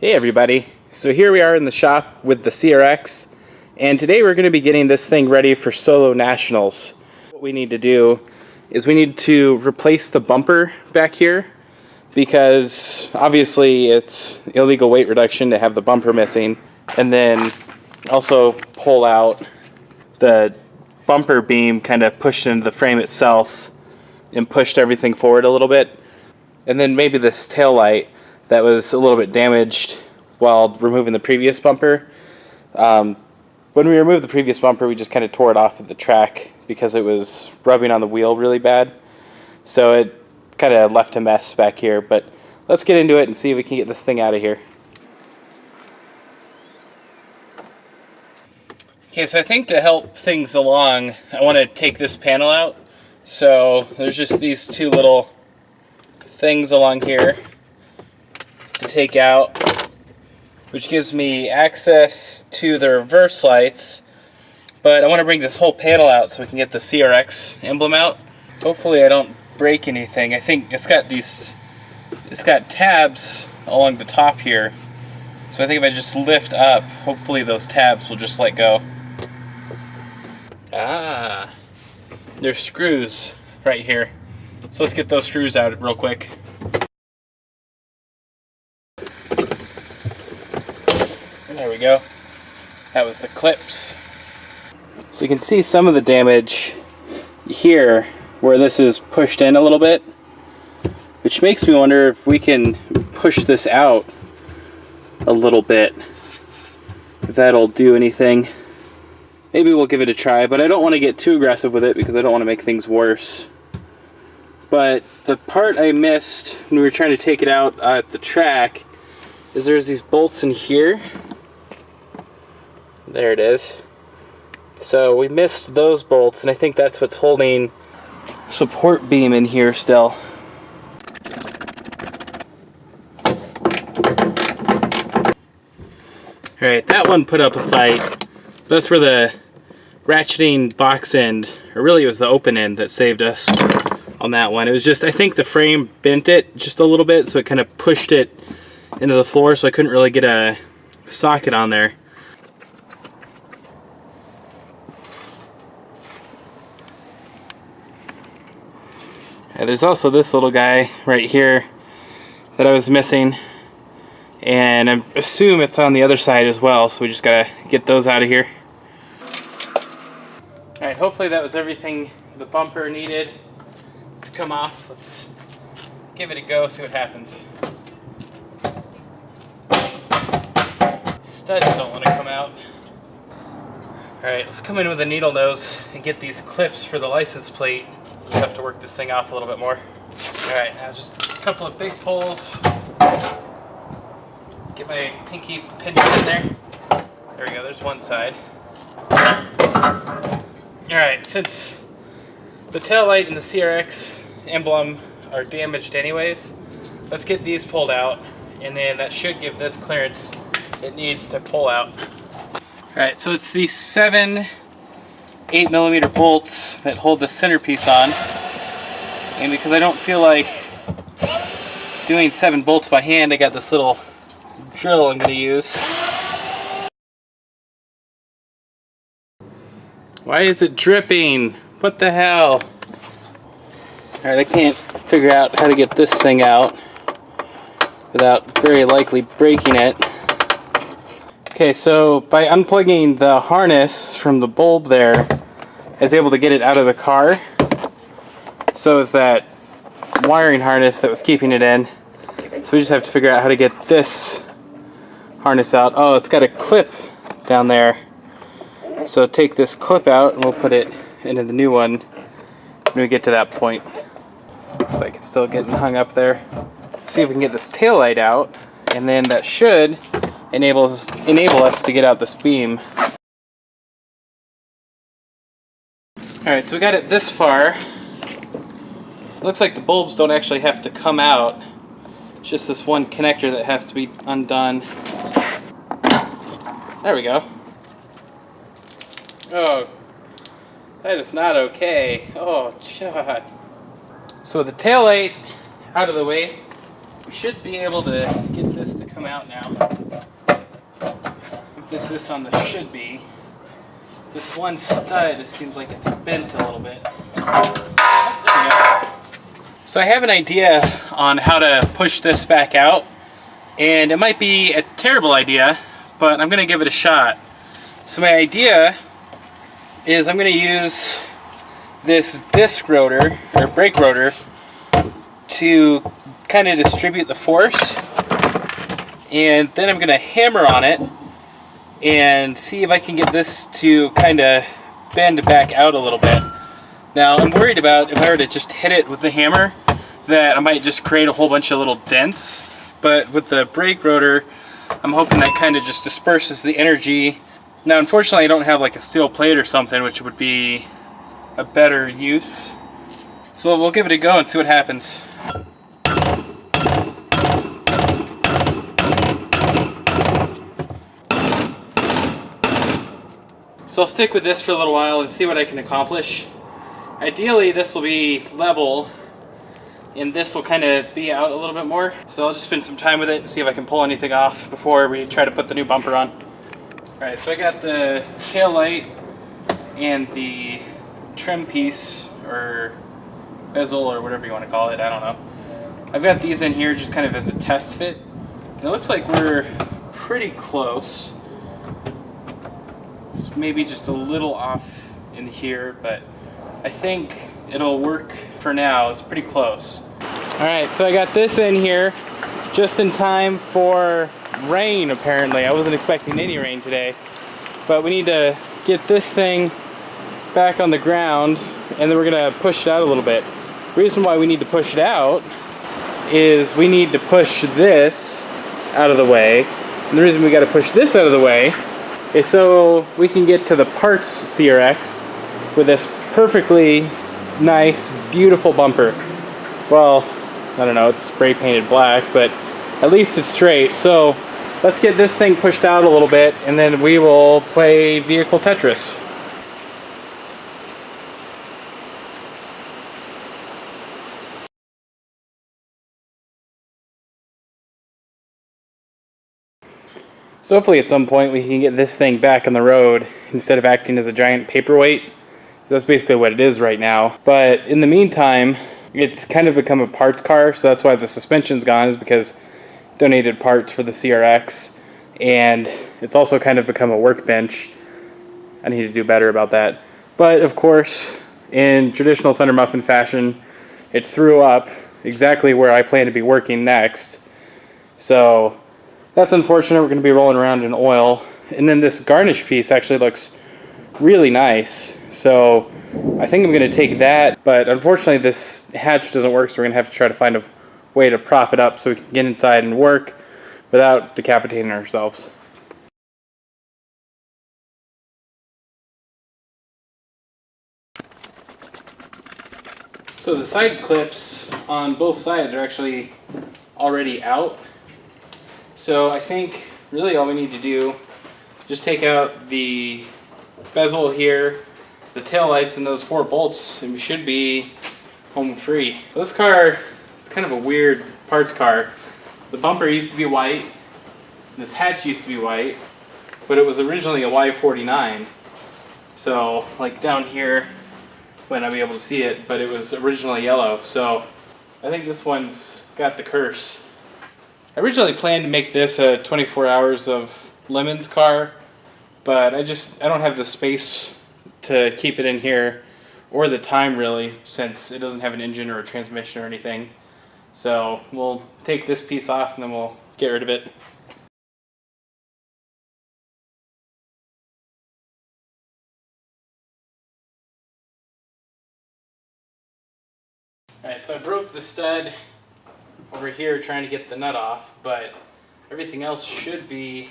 Hey everybody, so here we are in the shop with the CRX, and today we're going to be getting this thing ready for solo nationals. What we need to do is we need to replace the bumper back here, because obviously it's illegal weight reduction to have the bumper missing, and then also pull out the bumper beam, kind of pushed into the frame itself and pushed everything forward a little bit, and then maybe this tail light that was a little bit damaged while removing the previous bumper. When we removed the previous bumper, we just kind of tore it off at the track because it was rubbing on the wheel really bad. So it kind of left a mess back here, but let's get into it and see if we can get this thing out of here. Okay, so I think to help things along, I want to take this panel out. So there's just these two little things along here to take out, which gives me access to the reverse lights, but I want to bring this whole panel out so we can get the CRX emblem out. Hopefully I don't break anything. I think it's got tabs along the top here, so I think if I just lift up, hopefully those tabs will just let go. Ah, there's screws right here, so let's get those screws out real quick. There we go. That was the clips. So you can see some of the damage here where this is pushed in a little bit, which makes me wonder if we can push this out a little bit, if that'll do anything. Maybe we'll give it a try, but I don't want to get too aggressive with it because I don't want to make things worse. But the part I missed when we were trying to take it out at the track is there's these bolts in here. There it is. So we missed those bolts, and I think that's what's holding support beam in here still. Alright, that one put up a fight. That's where the ratcheting box end, or really it was the open end that saved us on that one. It was just, I think the frame bent it just a little bit, so it kind of pushed it into the floor, so I couldn't really get a socket on there. There's also this little guy right here that I was missing, and I assume it's on the other side as well, so we just gotta get those out of here. Alright, hopefully that was everything the bumper needed to come off. Let's give it a go, see what happens. Studs don't want to come out. Alright, let's come in with a needle nose and get these clips for the license plate. Just have to work this thing off a little bit more. Alright, now just a couple of big pulls. Get my pinky pinned in there. There we go, there's one side. Alright, since the tail light and the CRX emblem are damaged anyways, let's get these pulled out, and then that should give this clearance it needs to pull out. Alright, so it's these 7 8mm bolts that hold the centerpiece on, and because I don't feel like doing 7 bolts by hand, I got this little drill I'm going to use. Why is it dripping? What the hell? Alright, I can't figure out how to get this thing out without very likely breaking it. Okay, so by unplugging the harness from the bulb there, I was able to get it out of the car. So is that wiring harness that was keeping it in. So we just have to figure out how to get this harness out. Oh, it's got a clip down there. So take this clip out and we'll put it into the new one when we get to that point. Looks like it's still getting hung up there. Let's see if we can get this tail light out, and then that should enable us to get out this beam. Alright, so we got it this far. Looks like the bulbs don't actually have to come out. It's just this one connector that has to be undone. There we go. Oh, that is not okay. Oh, God. So with the tail light out of the way, we should be able to get this to come out now. this on the should be. This one stud, it seems like it's bent a little bit. Oh, there we go. So I have an idea on how to push this back out, and it might be a terrible idea, but I'm going to give it a shot. So my idea is I'm going to use this disc rotor, or brake rotor, to kind of distribute the force, and then I'm going to hammer on it and see if I can get this to kind of bend back out a little bit. Now I'm worried about if I were to just hit it with the hammer that I might just create a whole bunch of little dents, but with the brake rotor I'm hoping that kind of just disperses the energy. Now unfortunately I don't have like a steel plate or something, which would be a better use, so we'll give it a go and see what happens. So I'll stick with this for a little while and see what I can accomplish. Ideally this will be level and this will kind of be out a little bit more. So I'll just spend some time with it and see if I can pull anything off before we try to put the new bumper on. Alright, so I got the tail light and the trim piece or bezel or whatever you want to call it, I don't know. I've got these in here just kind of as a test fit. And it looks like we're pretty close. Maybe just a little off in here, but I think it'll work for now. It's pretty close. Alright, so I got this in here just in time for rain apparently. I wasn't expecting any rain today, but we need to get this thing back on the ground and then we're gonna push it out a little bit. The reason why we need to push it out is we need to push this out of the way, and the reason we got to push this out of the way is so we can get to the parts CRX with this perfectly nice, beautiful bumper. Well, I don't know, it's spray painted black, but at least it's straight. So let's get this thing pushed out a little bit and then we will play vehicle Tetris. So hopefully at some point we can get this thing back on the road instead of acting as a giant paperweight. That's basically what it is right now. But in the meantime, it's kind of become a parts car, so that's why the suspension's gone, is because donated parts for the CRX. And it's also kind of become a workbench. I need to do better about that. But of course, in traditional Thunder Muffin fashion, it threw up exactly where I plan to be working next. So that's unfortunate. We're going to be rolling around in oil. And then this garnish piece actually looks really nice. So I think I'm going to take that. But unfortunately this hatch doesn't work, so we're going to have to try to find a way to prop it up so we can get inside and work without decapitating ourselves. So the side clips on both sides are actually already out. So I think really all we need to do is just take out the bezel here, the tail lights, and those 4 bolts, and we should be home free. This car is kind of a weird parts car. The bumper used to be white, this hatch used to be white, but it was originally a Y49. So like down here, might not be able to see it, but it was originally yellow. So I think this one's got the curse. I originally planned to make this a 24 hours of lemons car, but I don't have the space to keep it in here, or the time really, since it doesn't have an engine or a transmission or anything. So we'll take this piece off and then we'll get rid of it. Alright, so I broke the stud over here trying to get the nut off, but everything else should be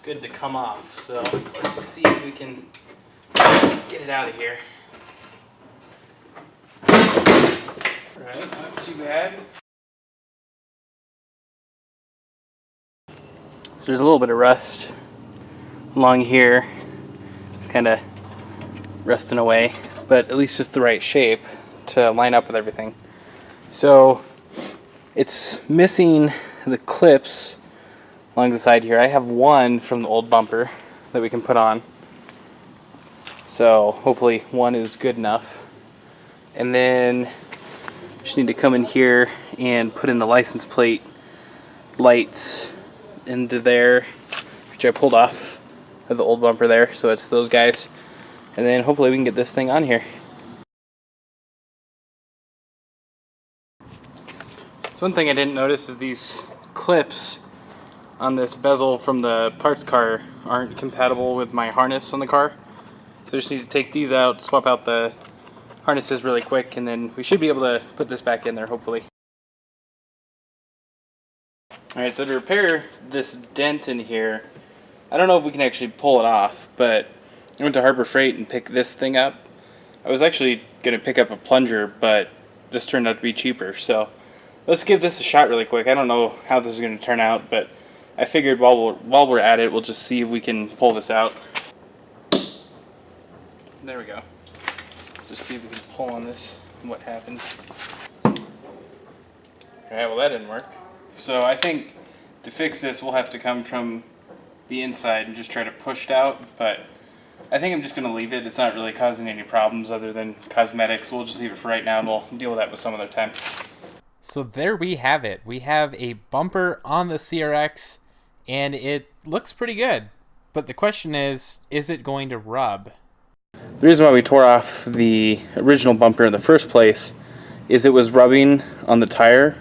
good to come off. So let's see if we can get it out of here. Alright, not too bad. So there's a little bit of rust along here. It's kind of rusting away, but at least it's the right shape to line up with everything. So it's missing the clips along the side here. I have one from the old bumper that we can put on. So hopefully one is good enough. And then just need to come in here and put in the license plate lights into there, which I pulled off of the old bumper there. So it's those guys. And then hopefully we can get this thing on here. So one thing I didn't notice is these clips on this bezel from the parts car aren't compatible with my harness on the car. So I just need to take these out, swap out the harnesses really quick, and then we should be able to put this back in there hopefully. Alright, so to repair this dent in here, I don't know if we can actually pull it off, but I went to Harbor Freight and picked this thing up. I was actually going to pick up a plunger, but this turned out to be cheaper, so let's give this a shot really quick. I don't know how this is going to turn out, but I figured while we're at it, we'll just see if we can pull this out. There we go. Just see if we can pull on this and what happens. Alright, well that didn't work. So I think to fix this, we'll have to come from the inside and just try to push it out, but I think I'm just going to leave it. It's not really causing any problems other than cosmetics. We'll just leave it for right now and we'll deal with that with some other time. So there we have it. We have a bumper on the CRX and it looks pretty good. But the question is it going to rub? The reason why we tore off the original bumper in the first place is it was rubbing on the tire.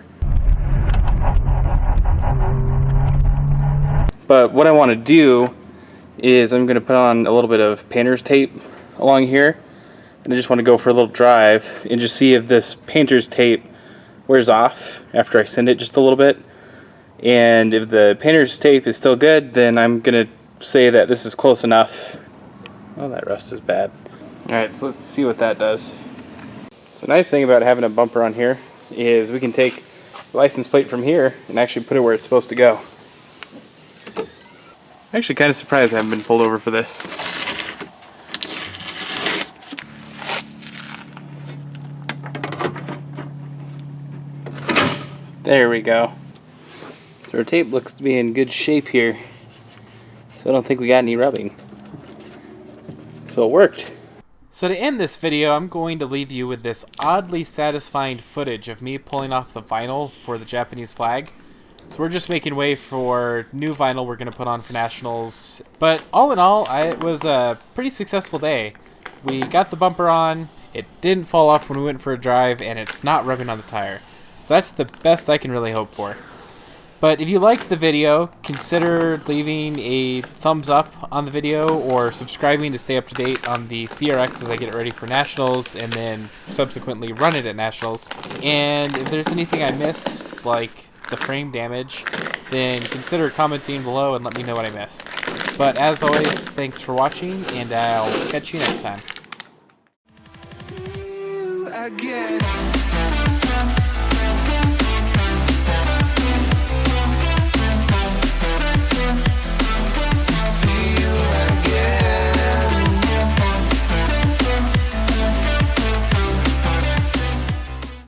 But what I want to do is I'm going to put on a little bit of painter's tape along here, and I just want to go for a little drive and just see if this painter's tape wears off after I sand it just a little bit. And if the painter's tape is still good, then I'm going to say that this is close enough. Oh, that rust is bad. Alright, so let's see what that does. So the nice thing about having a bumper on here is we can take the license plate from here and actually put it where it's supposed to go. I'm actually kind of surprised I haven't been pulled over for this. There we go. So our tape looks to be in good shape here. So I don't think we got any rubbing. So it worked. So to end this video, I'm going to leave you with this oddly satisfying footage of me pulling off the vinyl for the Japanese flag. So we're just making way for new vinyl we're going to put on for Nationals. But all in all, it was a pretty successful day. We got the bumper on, it didn't fall off when we went for a drive, and it's not rubbing on the tire. So that's the best I can really hope for. But if you liked the video, consider leaving a thumbs up on the video or subscribing to stay up to date on the CRX as I get it ready for Nationals and then subsequently run it at Nationals. And if there's anything I missed, like the frame damage, then consider commenting below and let me know what I missed. But as always, thanks for watching, and I'll catch you next time.